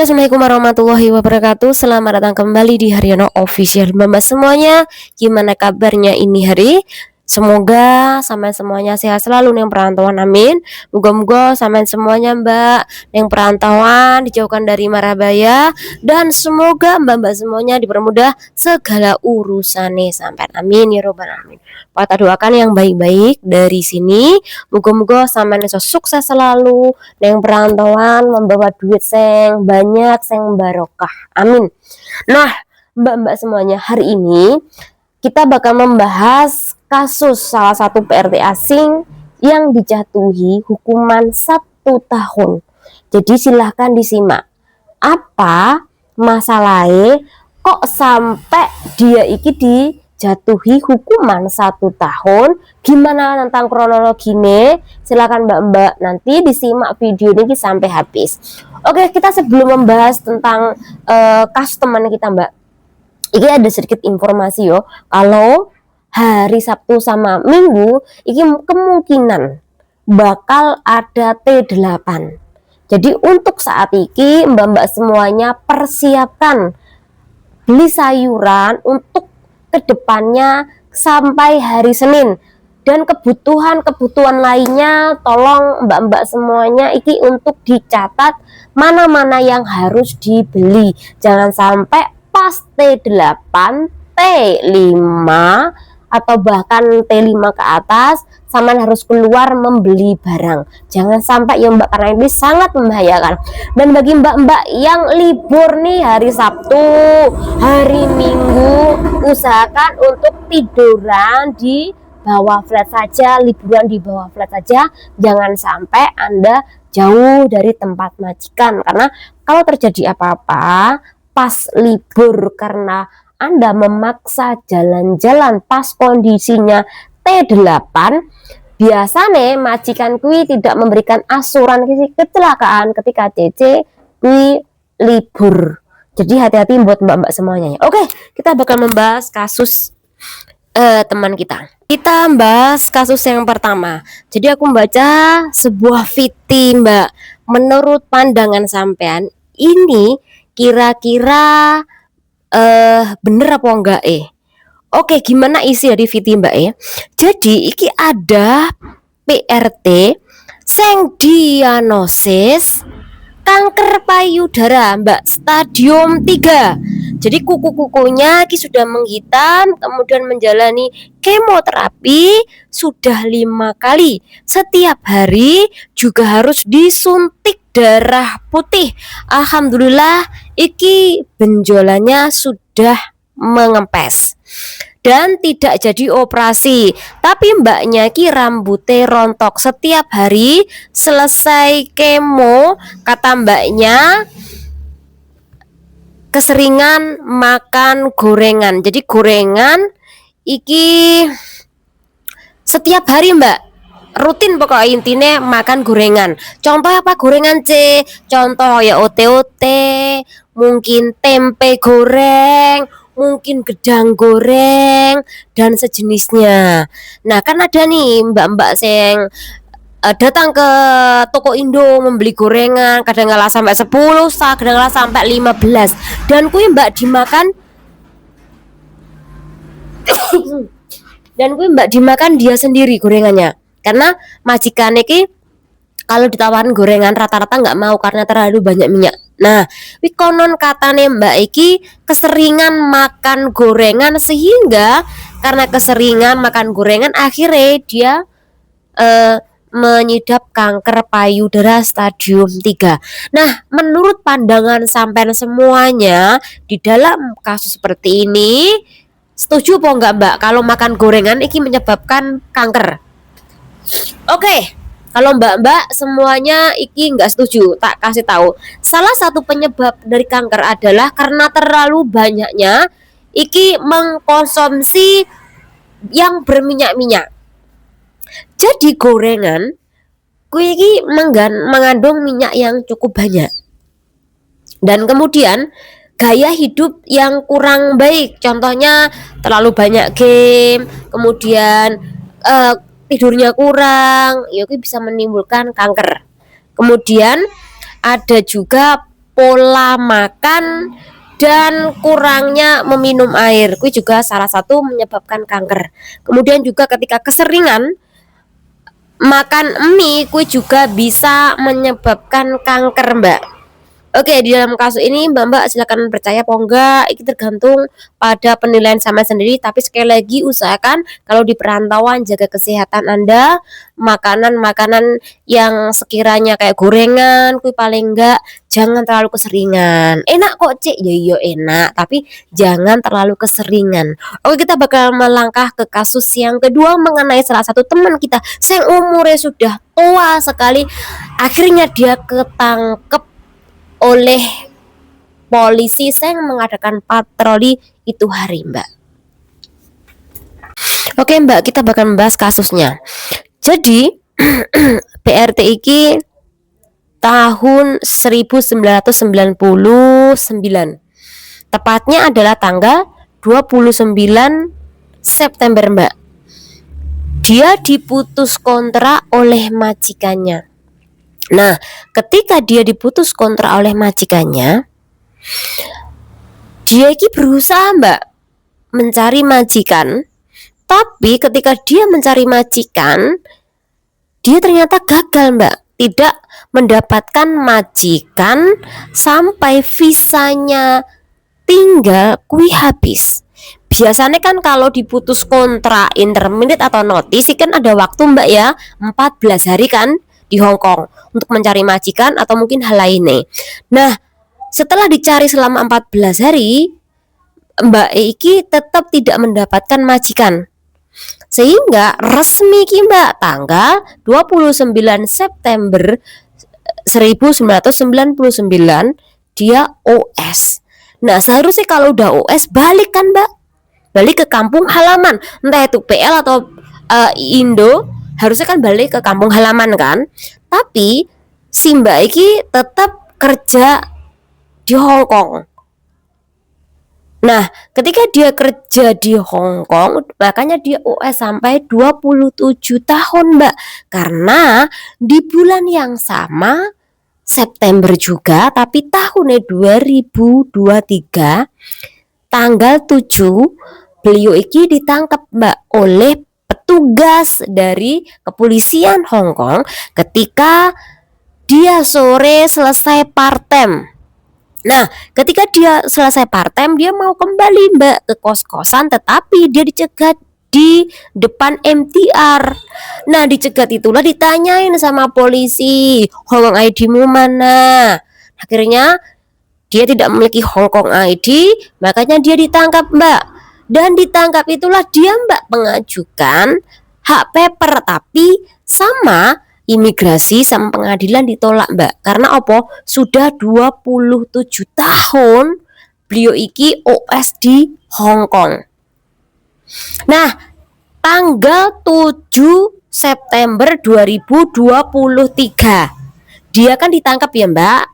Halo, assalamualaikum warahmatullahi wabarakatuh. Selamat datang kembali di Haryono Official. Mbak semuanya, gimana kabarnya ini hari? Semoga sampai semuanya sehat selalu yang perantauan, amin. Moga-moga sampai semuanya mbak yang perantauan dijauhkan dari mara bahaya, dan semoga mbak-mbak semuanya dipermudah segala urusannya sampai, amin ya robbal alamin. Kita doakan yang baik-baik dari sini. Moga-moga sampai sukses selalu yang perantauan, membawa duit sing banyak, sing barokah, amin. Nah mbak-mbak semuanya, hari ini kita bakal membahas kasus salah satu PRT asing yang dijatuhi hukuman 1 tahun. Jadi silahkan disimak. Apa masalahnya kok sampai dia iki dijatuhi hukuman 1 tahun? Gimana tentang kronologinya? Silahkan mbak-mbak nanti disimak video ini sampai habis. Oke, kita sebelum membahas tentang kasus teman kita mbak, ini ada sedikit informasi yo, kalau hari Sabtu sama Minggu ini kemungkinan bakal ada T8. Jadi untuk saat ini mbak-mbak semuanya persiapkan beli sayuran untuk kedepannya sampai hari Senin, dan kebutuhan lainnya tolong mbak-mbak semuanya iki untuk dicatat mana-mana yang harus dibeli. Jangan sampai pas T8, T5 atau bahkan T5 ke atas sama harus keluar membeli barang. Jangan sampai ya mbak, karena ini sangat membahayakan. Dan bagi mbak-mbak yang libur nih hari Sabtu, hari Minggu, usahakan untuk tiduran di bawah flat saja, liburan di bawah flat saja. Jangan sampai Anda jauh dari tempat majikan, karena kalau terjadi apa-apa pas libur karena Anda memaksa jalan-jalan pas kondisinya T8, biasanya majikan kui tidak memberikan asuransi kecelakaan ketika CC kui libur. Jadi hati-hati buat mbak-mbak semuanya ya. Oke, kita bakal membahas kasus teman kita. Kita bahas kasus yang pertama. Jadi aku membaca sebuah VT mbak. Menurut pandangan sampean, ini kira-kira bener apa enggak Oke, gimana isi dari VT mbak ya? Jadi iki ada PRT sing diagnosis kanker payudara mbak, stadium 3. Jadi kuku-kukunya ki sudah menghitam, kemudian menjalani kemoterapi sudah 5 kali. Setiap hari juga harus disuntik darah putih. Alhamdulillah iki benjolannya sudah mengempes dan tidak jadi operasi, tapi mbaknya ki rambutnya rontok setiap hari. Selesai kemo, kata mbaknya keseringan makan gorengan. Jadi gorengan iki setiap hari mbak, rutin pokoknya intinya makan gorengan. Contoh apa gorengan contoh ya ote-ote, mungkin tempe goreng, mungkin gedang goreng dan sejenisnya. Nah kan ada nih mbak-mbak yang datang ke toko Indo membeli gorengan, kadang-kala sampai 10, kadang-kala sampai 15, dan kui mbak dimakan dia sendiri gorengannya, karena majikan iki kalau ditawarin gorengan rata-rata nggak mau karena terlalu banyak minyak. Nah, konon katane mbak iki keseringan makan gorengan, sehingga karena keseringan makan gorengan akhirnya dia menyidap kanker payudara stadium 3. Nah, menurut pandangan sampean semuanya di dalam kasus seperti ini, setuju apa enggak mbak kalau makan gorengan iki menyebabkan kanker? Oke, kalau mbak-mbak semuanya iki enggak setuju, tak kasih tahu. Salah satu penyebab dari kanker adalah karena terlalu banyaknya iki mengkonsumsi yang berminyak-minyak. Jadi gorengan kui iki mengandung minyak yang cukup banyak, dan kemudian gaya hidup yang kurang baik, contohnya terlalu banyak game, kemudian tidurnya kurang, ya itu bisa menimbulkan kanker. Kemudian ada juga pola makan dan kurangnya meminum air, itu juga salah satu menyebabkan kanker. Kemudian juga ketika keseringan makan mie, itu juga bisa menyebabkan kanker, Mbak. Oke, di dalam kasus ini Mbak silakan percaya apa enggak, itu tergantung pada penilaian sama sendiri. Tapi sekali lagi usahakan kalau di perantauan jaga kesehatan Anda, makanan-makanan yang sekiranya kayak gorengan, kuih paling enggak jangan terlalu keseringan. Enak kok Cek, ya iya enak, tapi jangan terlalu keseringan. Oke, kita bakal melangkah ke kasus yang kedua mengenai salah satu teman kita yang umurnya sudah tua sekali, akhirnya dia ketangkep oleh polisi yang mengadakan patroli itu hari, Mbak. Oke, Mbak, kita bakal membahas kasusnya. Jadi PRT iki tahun 1999. Tepatnya adalah tanggal 29 September, Mbak. Dia diputus kontrak oleh majikannya. Nah, ketika dia diputus kontrak oleh majikannya, dia ini berusaha, Mbak, mencari majikan. Tapi ketika dia mencari majikan, dia ternyata gagal, Mbak. Tidak mendapatkan majikan sampai visanya tinggal kui habis. Biasanya kan kalau diputus kontrak intermediate atau notis kan ada waktu, Mbak, ya, 14 hari kan di Hong Kong untuk mencari majikan atau mungkin hal lainnya. Nah, setelah dicari selama 14 hari, Mbak Iki tetap tidak mendapatkan majikan. Sehingga resmi ki, Mbak, tanggal 29 September 1999 dia OS. Nah, seharusnya kalau udah OS balik kan, Mbak? Balik ke kampung halaman, entah itu PL atau Indo, harusnya kan balik ke kampung halaman kan. Tapi si Mbak iki tetap kerja di Hong Kong. Nah, ketika dia kerja di Hong Kong, makanya dia US sampai 27 tahun, Mbak. Karena di bulan yang sama September juga, tapi tahunnya 2023 tanggal 7 beliau iki ditangkap, Mbak, oleh petugas dari kepolisian Hong Kong ketika dia sore selesai part-time. Nah, ketika dia selesai part-time, dia mau kembali, Mbak, ke kos-kosan, tetapi dia dicegat di depan MTR. Nah, dicegat itulah ditanyain sama polisi, Hong Kong ID-mu mana? Akhirnya dia tidak memiliki Hong Kong ID, makanya dia ditangkap, Mbak. Dan ditangkap itulah dia, Mbak, mengajukan hak paper, tapi sama imigrasi sama pengadilan ditolak, Mbak. Karena apa? Sudah 27 tahun beliau iki OS di Hong Kong. Nah, tanggal 7 September 2023 dia kan ditangkap ya, Mbak.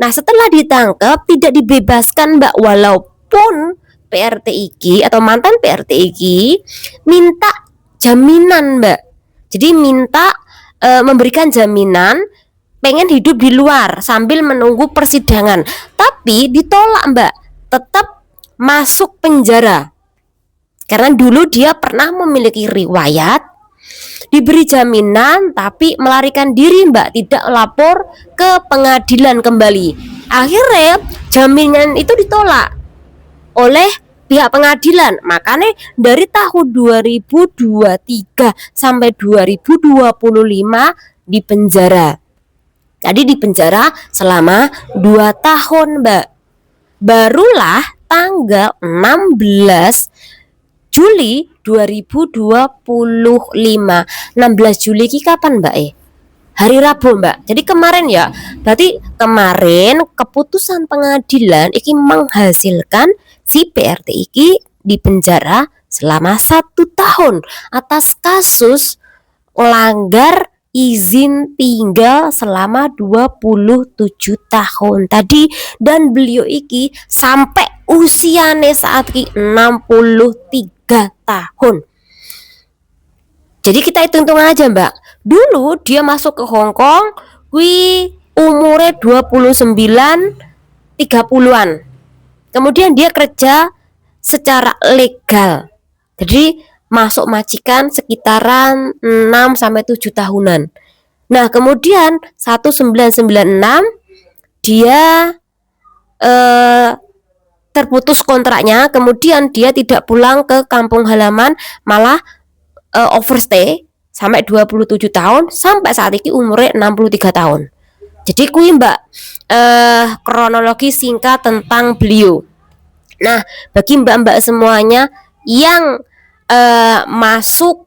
Nah, setelah ditangkap tidak dibebaskan, Mbak, walaupun PRT iki atau mantan PRT iki minta jaminan, Mbak. Jadi minta memberikan jaminan pengen hidup di luar sambil menunggu persidangan. Tapi ditolak, Mbak. Tetap masuk penjara. Karena dulu dia pernah memiliki riwayat diberi jaminan tapi melarikan diri, Mbak, tidak lapor ke pengadilan kembali. Akhirnya jaminan itu ditolak oleh pihak pengadilan. Makanya dari tahun 2023 sampai 2025 di penjara. Tadi di penjara selama 2 tahun, Mbak. Barulah tanggal 16 Juli 2025. 16 Juli ini kapan, Mbak? Hari Rabu, Mbak. Jadi kemarin ya. Berarti kemarin keputusan pengadilan ini menghasilkan si PRT ini di penjara selama 1 tahun atas kasus melanggar izin tinggal selama 27 tahun tadi. Dan beliau iki sampai usianya saat ini 63 tahun. Jadi kita hitung-hitung aja, Mbak. Dulu dia masuk ke Hong Kong, umurnya 29 30-an. Kemudian dia kerja secara legal. Jadi masuk majikan sekitaran 6 sampai 7 tahunan. Nah, kemudian 1996 dia terputus kontraknya, kemudian dia tidak pulang ke kampung halaman, malah overstay sampai 27 tahun sampai saat ini umurnya 63 tahun. Jadi kui Mbak kronologi singkat tentang beliau. Nah, bagi Mbak-mbak semuanya yang masuk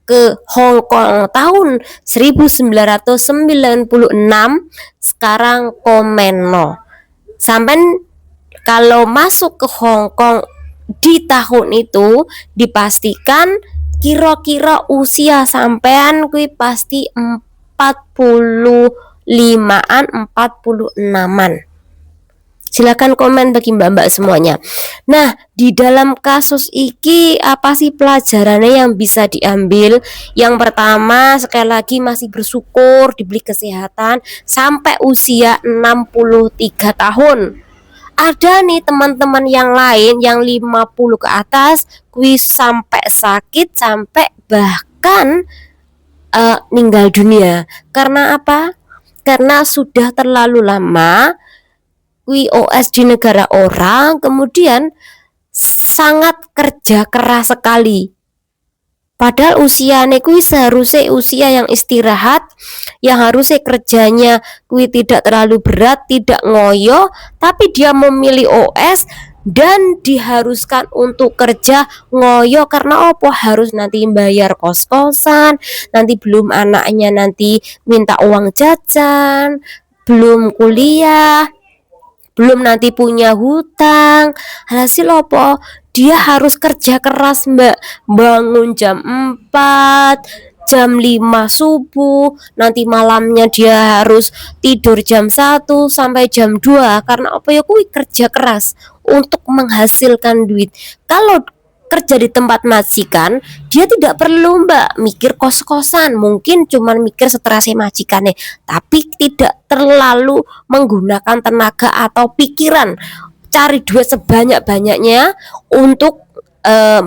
ke Hong Kong tahun 1996, sekarang komen no. Sampai kalau masuk ke Hong Kong di tahun itu dipastikan kira-kira usia sampean kui pasti 45-an 46-an. Silakan komen bagi mbak-mbak semuanya. Nah, di dalam kasus iki apa sih pelajarannya yang bisa diambil? Yang pertama, sekali lagi masih bersyukur diberi kesehatan sampai usia 63 tahun. Ada nih teman-teman yang lain yang 50 ke atas kuis sampai sakit, sampai bahkan meninggal dunia. Karena apa? Karena sudah terlalu lama OS di negara orang, kemudian sangat kerja keras sekali. Padahal usianya kui seharusnya usia yang istirahat, yang harusnya kerjanya kui tidak terlalu berat, tidak ngoyo, tapi dia memilih OS dan diharuskan untuk kerja ngoyo karena opo harus nanti bayar kos-kosan, nanti belum anaknya nanti minta uang jajan, belum kuliah, belum nanti punya hutang. Hasil opo? Dia harus kerja keras Mbak, bangun jam 4, jam 5 subuh, nanti malamnya dia harus tidur jam 1 sampai jam 2. Karena apa ya, kuwi kerja keras untuk menghasilkan duit. Kalau kerja di tempat majikan, dia tidak perlu Mbak mikir kos-kosan, mungkin cuman mikir stres majikannya, tapi tidak terlalu menggunakan tenaga atau pikiran cari duit sebanyak-banyaknya untuk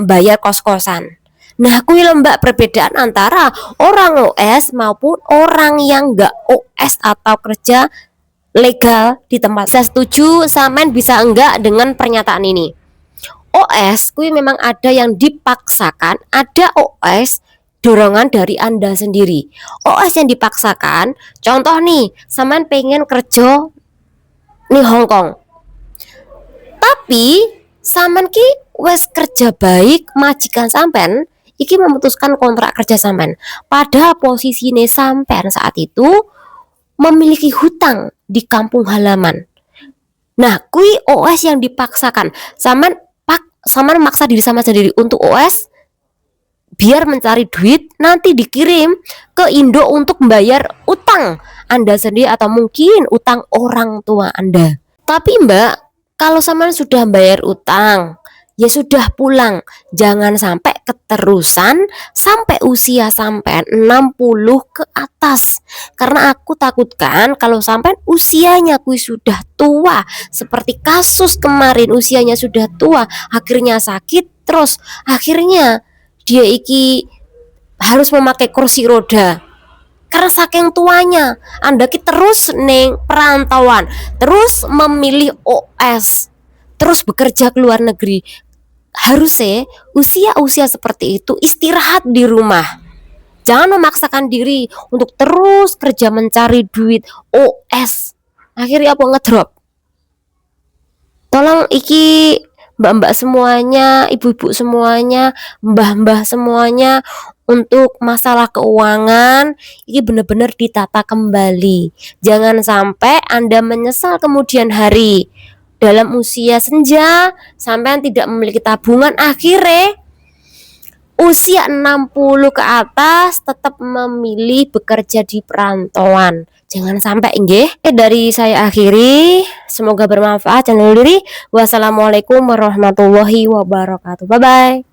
bayar kos-kosan. Nah, kuwi lho Mbak perbedaan antara orang OS maupun orang yang enggak OS atau kerja legal di tempat. Saya setuju, samen bisa enggak dengan pernyataan ini. OS kuwi memang ada yang dipaksakan, ada OS dorongan dari Anda sendiri. OS yang dipaksakan, contoh nih, saman pengen kerja nih Hong Kong, tapi saman ki wes kerja baik, majikan sampean iki memutuskan kontrak kerja sampean, padahal posisinya sampean saat itu memiliki hutang di kampung halaman. Nah, kui OS yang dipaksakan, saman maksa diri sama sendiri untuk OS biar mencari duit, nanti dikirim ke Indo untuk membayar utang Anda sendiri atau mungkin utang orang tua Anda. Tapi Mbak, kalau sampean sudah bayar utang, ya sudah pulang, jangan sampai keterusan sampai usia sampai 60 ke atas. Karena aku takutkan kalau sampai usianya kui sudah tua, seperti kasus kemarin usianya sudah tua, akhirnya sakit, terus akhirnya dia iki harus memakai kursi roda. Karena saking tuanya, Anda ki terus neng perantauan, terus memilih OS, terus bekerja ke luar negeri. Harusnya usia-usia seperti itu istirahat di rumah. Jangan memaksakan diri untuk terus kerja mencari duit OS. Akhirnya apa ngedrop. Tolong iki mbak-mbak semuanya, ibu-ibu semuanya, mbah-mbah semuanya, untuk masalah keuangan ini benar-benar ditata kembali. Jangan sampai Anda menyesal kemudian hari. Dalam usia senja sampai tidak memiliki tabungan, akhirnya usia 60 ke atas tetap memilih bekerja di perantauan. Jangan sampai nggih. Dari saya akhiri, semoga bermanfaat channel diri. Wassalamualaikum warahmatullahi wabarakatuh. Bye bye.